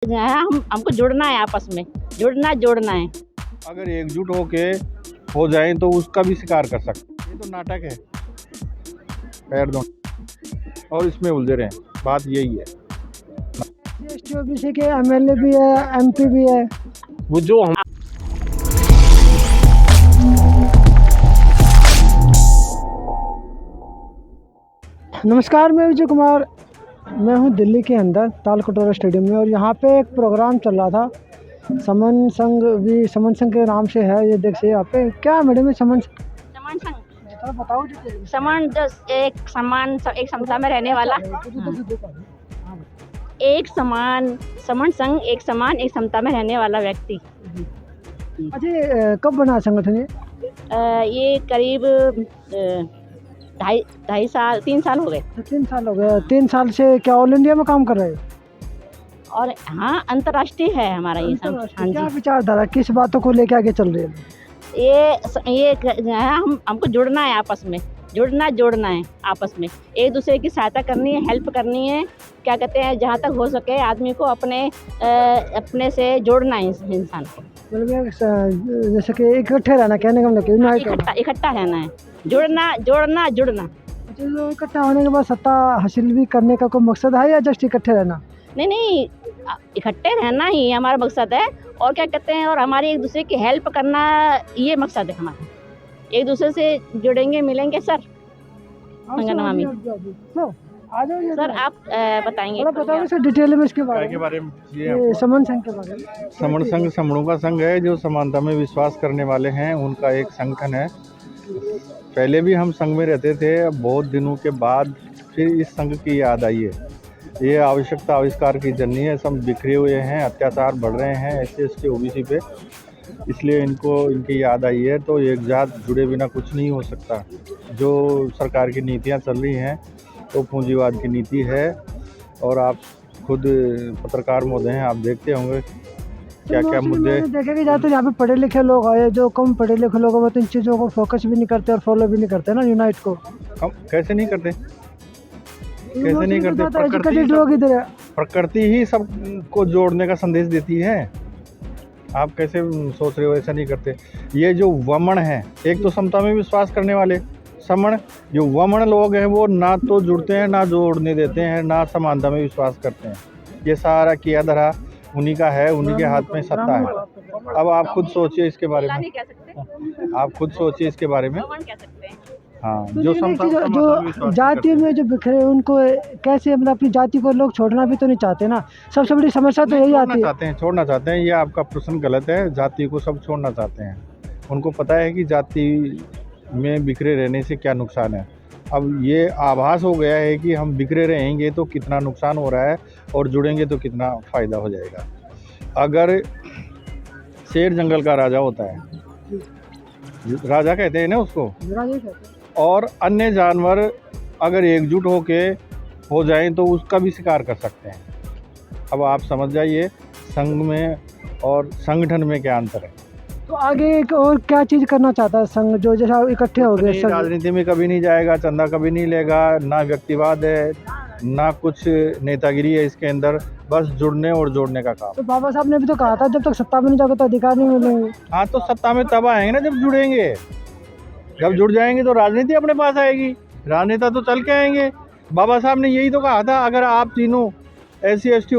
हमको जुड़ना है, आपस में जोड़ना है। अगर एकजुट होके हो जाएं तो उसका भी शिकार कर सकते। ये तो नाटक है, पैर दो और इसमें उलझे रहे। बात यही है। ओबीसी के एमएलए भी है, एमपी भी है। वो जो हम नमस्कार, मैं विजय कुमार। मैं हूं दिल्ली के अंदर तालकटोरा स्टेडियम में और यहाँ पे एक प्रोग्राम चल रहा था। समन संघ के नाम से है। ये देखिए यहाँ पे क्या है मैडम, समान संघ बताओ। एक समता में रहने वाला एक संघ, एक समता में रहने वाला व्यक्ति। अच्छा, कब बना संगठन ये करीब 3 साल हो गए। 3 साल हो गए। 3 साल से क्या ऑल इंडिया में काम कर रहे हैं? और हाँ, अंतर्राष्ट्रीय है हमारा ये संघ। हाँ क्या जी। विचारधारा, किस बातों को लेकर आगे चल रही है? ये हमको जुड़ना है, आपस में जोड़ना है आपस में। एक दूसरे की सहायता करनी है, हेल्प करनी है। क्या कहते हैं, जहाँ तक हो सके आदमी को अपने से जोड़ना है इंसान को। मतलब जैसे कि इकट्ठे रहना, कहने का मतलब इकट्ठा रहना है, जुड़ना। जो इकट्ठा होने के बाद सत्ता हासिल भी करने का कोई मकसद है या जस्ट इकट्ठे रहना? नहीं, इकट्ठे रहना ही हमारा मकसद है। और क्या कहते हैं, और हमारी एक दूसरे की हेल्प करना, ये मकसद है हमारा। एक दूसरे से जुड़ेंगे, मिलेंगे सर। संगनमामी सर, आप बताएंगे बताओगे सर डिटेल में इसके बारे में। में? समन संघ के बारे में। समण संघ समणों का संघ है जो समानता में विश्वास करने वाले हैं, उनका एक संगठन है। पहले भी हम संघ में रहते थे, अब बहुत दिनों के बाद फिर इस संघ की याद आई है। ये आवश्यकता आविष्कार की जननी है। सब बिखरे हुए हैं, अत्याचार बढ़ रहे हैं SC OBC पे, इसलिए इनकी याद आई है। तो एक जात जुड़े बिना कुछ नहीं हो सकता। जो सरकार की नीतियाँ चल रही हैं तो पूंजीवाद की नीति है। और आप खुद पत्रकार महोदय हैं, आप देखते होंगे क्या क्या मुद्दे देखे कि जाते यहाँ पे पढ़े लिखे लोग आए, जो कम पढ़े लिखे लोग हैं वो तो इन चीज़ों को फोकस भी नहीं करते और फॉलो भी नहीं करते ना यूनाइट को। हम कैसे नहीं करते? प्रकृति ही सबको जोड़ने का संदेश देती है। आप कैसे सोच रहे हो ऐसा नहीं करते? ये जो वमन है, एक तो समता में विश्वास करने वाले समण, जो वमन लोग हैं वो ना तो जुड़ते हैं, ना जोड़ने देते हैं, ना समानता में विश्वास करते हैं। ये सारा किया धरा उन्हीं का है, उन्हीं के हाथ में सत्ता है। अब आप खुद सोचिए इसके बारे में। आप खुद सोचिए इसके बारे में। हाँ, जो जाति में जो बिखरे उनको कैसे, मतलब अपनी जाति को लोग छोड़ना भी तो नहीं चाहते ना। सबसे बड़ी समस्या तो यही आती है। छोड़ना चाहते हैं। ये आपका प्रश्न गलत है। जाति को सब छोड़ना चाहते हैं। उनको पता है कि जाति में बिखरे रहने से क्या नुकसान है। अब ये आभास हो गया है कि हम बिखरे रहेंगे तो कितना नुकसान हो रहा है और जुड़ेंगे तो कितना फ़ायदा हो जाएगा। अगर शेर जंगल का राजा होता है, राजा कहते हैं ना उसको, और अन्य जानवर अगर एकजुट होके हो जाएं तो उसका भी शिकार कर सकते हैं। अब आप समझ जाइए संघ में और संगठन में क्या अंतर है। तो आगे और क्या चीज़ करना चाहता है संघ, जो जैसा इकट्ठे हो गए? राजनीति में कभी नहीं जाएगा, चंदा कभी नहीं लेगा, ना व्यक्तिवाद है, ना कुछ नेतागिरी है इसके अंदर, बस जुड़ने और जोड़ने का काम। तो बाबा साहब ने भी तो कहा था जब तक सत्ता में नहीं जाओगे तो अधिकार नहीं मिलेंगे। हाँ, तो सत्ता में तब आएंगे ना जब जुड़ेंगे। जब जुड़ जाएंगे तो राजनीति अपने पास आएगी, राजनेता तो चल के आएंगे। बाबा साहब ने यही तो कहा था, अगर आप तीनों SC ST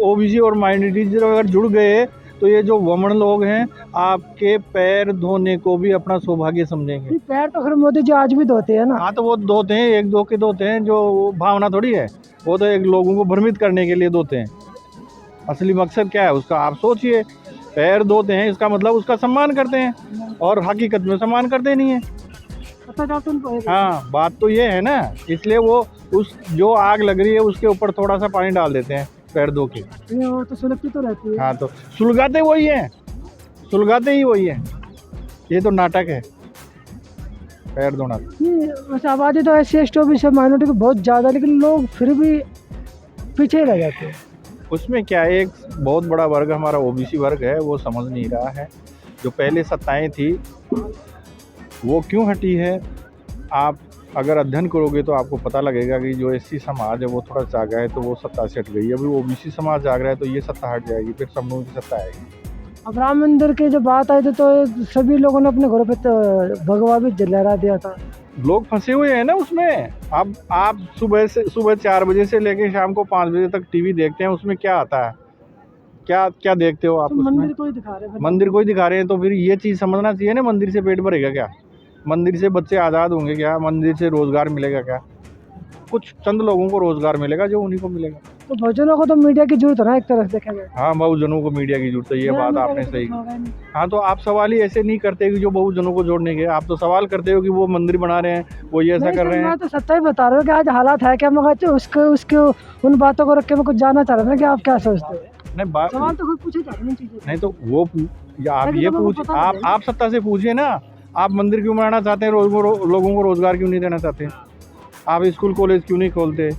OBC और माइनॉरिटीज अगर जुड़ गए तो ये जो वमन लोग हैं आपके पैर धोने को भी अपना सौभाग्य समझेंगे। पैर तो फिर मोदी जी आज भी धोते हैं ना। हाँ, तो वो धोते हैं, एक दो के धोते हैं, जो भावना थोड़ी है। वो तो एक लोगों को भ्रमित करने के लिए धोते हैं। असली मकसद क्या है उसका आप सोचिए। पैर धोते हैं इसका मतलब उसका सम्मान करते हैं, और हकीकत में सम्मान करते नहीं है। हाँ, बात तो ये है ना। इसलिए वो उस जो आग लग रही है उसके ऊपर थोड़ा सा पानी डाल देते हैं पैर धो के। वो तो सुलगती तो रहती है। हाँ, तो सुलगाते ही वही है। ये तो नाटक है, पैर धोना। वैसे आबादी तो SC ST OBC माइनॉरिटी की बहुत ज़्यादा, लेकिन लोग फिर भी पीछे ही रह जाते हैं। उसमें क्या, एक बहुत बड़ा वर्ग हमारा OBC वर्ग है, वो समझ नहीं रहा है। जो पहले सत्ताएं थी वो क्यों हटी है, आप अगर अध्ययन करोगे तो आपको पता लगेगा कि जो एससी समाज है वो थोड़ा जागा है तो वो सत्ता से हट गई। अभी ओबीसी समाज जाग रहा है तो ये सत्ता हट जाएगी, फिर सब लोगों की सत्ता आएगी। अब राम मंदिर की जब बात आई थी तो सभी लोगों ने अपने घरों पे तो भगवा भी लहरा दिया था। लोग फंसे हुए हैं ना उसमें। अब आप सुबह 4 बजे से लेके शाम को 5 बजे तक टीवी देखते हैं, उसमें क्या आता है? क्या क्या देखते हो आप तो उसमें? मंदिर को ही दिखा रहे हैं। मंदिर को ही दिखा रहे हैं, तो फिर ये चीज़ समझना चाहिए ना, मंदिर से पेट भरेगा क्या? मंदिर से बच्चे आज़ाद होंगे क्या? मंदिर से रोज़गार मिलेगा क्या? कुछ चंद लोगों को रोज़गार मिलेगा जो उन्हीं को मिलेगा। तो बहुजनों को तो मीडिया की जरूरत है ना, एक तरफ देखा जाए। हाँ, बहुजनों को मीडिया की जरूरत है, ये बात आपने सही कही। हाँ, तो आप सवाल ही ऐसे नहीं करते कि जो बहुजनों को जोड़ने के, आप तो सवाल करते हो कि वो मंदिर बना रहे हैं, वो ये ऐसा कर रहे हैं। मैं तो सच्चाई बता रहा हूँ कि आज हालात है क्या, मगर उसके उन बातों को रख के मैं कुछ जानना चाह रहा था कि आप क्या सोचते हैं। नहीं, सवाल तो खुद पूछे जा रहे हैं चीजें। नहीं तो वो आप ये पूछ, आप सत्ता से पूछिए ना। आप मंदिर क्यों बनाना चाहते हैं? लोगों को रोजगार क्यों नहीं देना चाहते? आप स्कूल कॉलेज क्यों नहीं खोलते?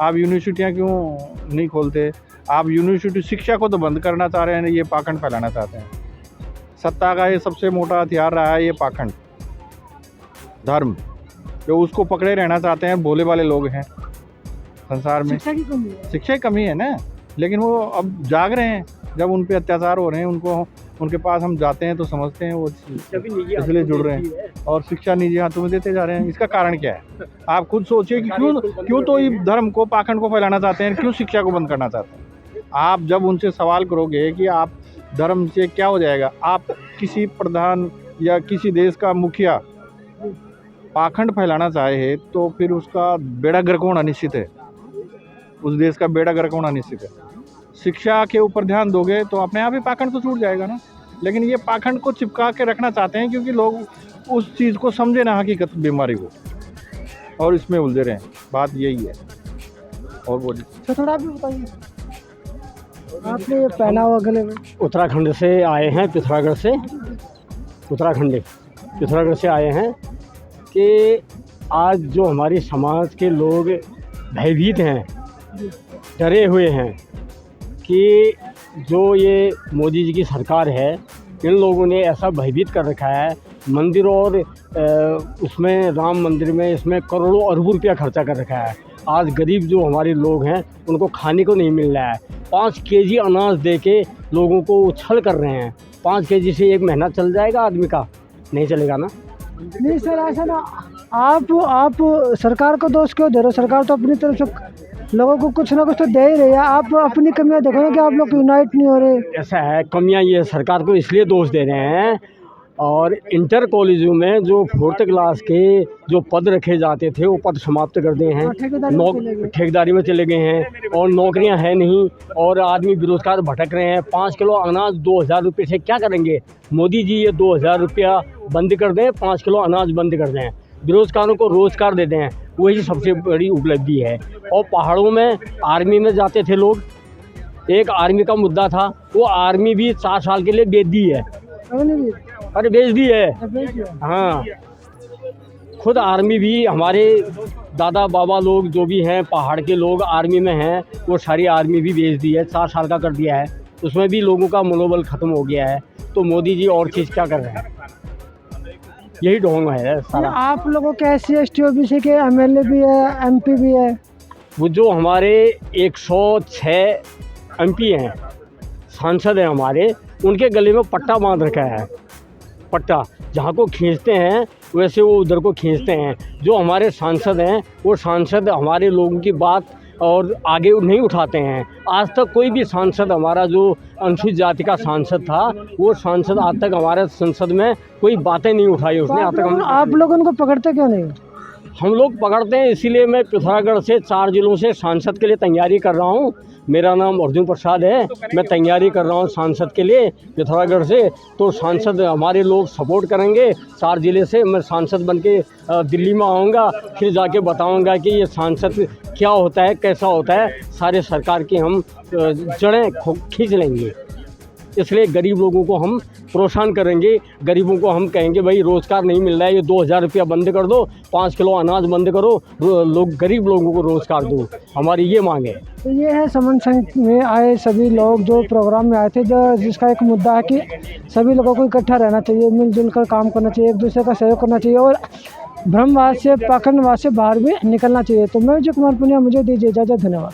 आप यूनिवर्सिटियाँ क्यों नहीं खोलते? आप यूनिवर्सिटी शिक्षा को तो बंद करना चाह रहे हैं, ये पाखंड फैलाना चाहते हैं। सत्ता का ये सबसे मोटा हथियार रहा है, ये पाखंड धर्म, जो उसको पकड़े रहना चाहते हैं। भोले वाले लोग हैं संसार में। शिक्षा की कमी है। शिक्षा की कमी है ना, लेकिन वो अब जाग रहे हैं। जब उन पे अत्याचार हो रहे हैं, उनके पास हम जाते हैं तो समझते हैं वो इसलिए जुड़ रहे हैं, और शिक्षा निजी हाथों में देते जा रहे हैं। इसका कारण क्या है? आप खुद सोचिए कि क्यों तो ये धर्म को, पाखंड को फैलाना चाहते हैं, क्यों शिक्षा को बंद करना चाहते हैं? आप जब उनसे सवाल करोगे कि आप धर्म से क्या हो जाएगा, आप किसी प्रधान या किसी देश का मुखिया पाखंड फैलाना चाहे तो फिर उसका बेड़ा गर्क होना निश्चित है। उस देश का बेड़ा गर्क होना निश्चित है। शिक्षा के ऊपर ध्यान दोगे तो अपने आप ही पाखंड तो छूट जाएगा ना। लेकिन ये पाखंड को चिपका के रखना चाहते हैं क्योंकि लोग उस चीज़ को समझे ना, हकीकत बीमारी को, और इसमें उलझे रहे हैं। बात यही है। और बोलिए। तो थोड़ा भी बताइए, आपने पहना हुआ गले में। उत्तराखंड से आए हैं, पिथौरागढ़ से, पिथौरागढ़ से आए हैं कि आज जो हमारी समाज के लोग भयभीत हैं, डरे हुए हैं कि जो ये मोदी जी की सरकार है, इन लोगों ने ऐसा भयभीत कर रखा है। मंदिर और उसमें राम मंदिर में इसमें करोड़ों अरबों रुपया खर्चा कर रखा है। आज गरीब जो हमारे लोग हैं उनको खाने को नहीं मिल रहा है। 5 केजी अनाज दे के लोगों को छल कर रहे हैं। 5 केजी से एक महीना चल जाएगा आदमी का? नहीं चलेगा ना। नहीं सर, ऐसा ना, आप सरकार को दोष क्यों दे रहे हो? सरकार तो अपनी तरफ से लोगों को कुछ ना कुछ तो दे ही रही है। आप अपनी कमियां देखो ना कि आप लोग यूनाइट नहीं हो रहे। ऐसा है, कमियां ये सरकार को इसलिए दोष दे रहे हैं, और इंटर कॉलेजों में जो 4th क्लास के जो पद रखे जाते थे वो पद समाप्त कर दिए हैं। ठेकेदारी में चले गए हैं, और नौकरियां हैं नहीं, और आदमी बेरोजगार भटक रहे हैं। 5 किलो अनाज 2000 रुपये से क्या करेंगे? मोदी जी ये 2000 रुपया बंद कर दें, 5 किलो अनाज बंद कर दें, बेरोजगारों को रोज़गार दे दें, वही सबसे बड़ी उपलब्धि है। और पहाड़ों में आर्मी में जाते थे लोग, एक आर्मी का मुद्दा था, वो आर्मी भी 4 साल के लिए बेच दी है। अरे बेच दी है, हाँ। खुद आर्मी भी हमारे दादा बाबा लोग जो भी हैं, पहाड़ के लोग आर्मी में हैं, वो सारी आर्मी भी बेच दी है, 4 साल का कर दिया है। उसमें भी लोगों का मनोबल ख़त्म हो गया है। तो मोदी जी और चीज़ क्या कर रहे हैं? यही ढोंग है सारा। आप लोगों के SC ST OBC के MLA भी है, MP भी है। वो जो हमारे 106 MP हैं, सांसद हैं हमारे, उनके गले में पट्टा बांध रखा है। पट्टा जहाँ को खींचते हैं वैसे वो उधर को खींचते हैं। जो हमारे सांसद हैं वो सांसद हमारे लोगों की बात और आगे नहीं उठाते हैं। आज तक कोई भी सांसद हमारा जो अनुसूचित जाति का सांसद था, वो सांसद आज तक हमारे संसद में कोई बातें नहीं उठाई उसने आज तक। आप लोग उनको पकड़ते क्यों नहीं? हम लोग पकड़ते हैं, इसीलिए मैं पिथौरागढ़ से 4 जिलों से सांसद के लिए तैयारी कर रहा हूँ। मेरा नाम अर्जुन प्रसाद है, मैं तैयारी कर रहा हूँ सांसद के लिए पिथौरागढ़ से। तो सांसद हमारे लोग सपोर्ट करेंगे। 4 जिले से मैं सांसद बन के दिल्ली में आऊँगा, फिर जाके बताऊँगा कि ये सांसद क्या होता है, कैसा होता है। सारे सरकार की हम जड़ें खींच लेंगे। इसलिए गरीब लोगों को हम प्रोत्साहन करेंगे। गरीबों को हम कहेंगे भाई रोज़गार नहीं मिल रहा है, ये 2000 रुपया बंद कर दो, 5 किलो अनाज बंद करो, लोग गरीब लोगों को रोज़गार दो। हमारी ये मांग है। तो ये है समन संघ में आए सभी लोग जो प्रोग्राम में आए थे, जिसका एक मुद्दा है कि सभी लोगों को इकट्ठा रहना चाहिए, मिलजुल कर काम करना चाहिए, एक दूसरे का सहयोग करना चाहिए। और भ्रमवाद से, पाखंडवाद से बाहर भी निकलना चाहिए। तो मैं विजय कुमार पुनिया, मुझे दीजिए इजाज़त। धन्यवाद।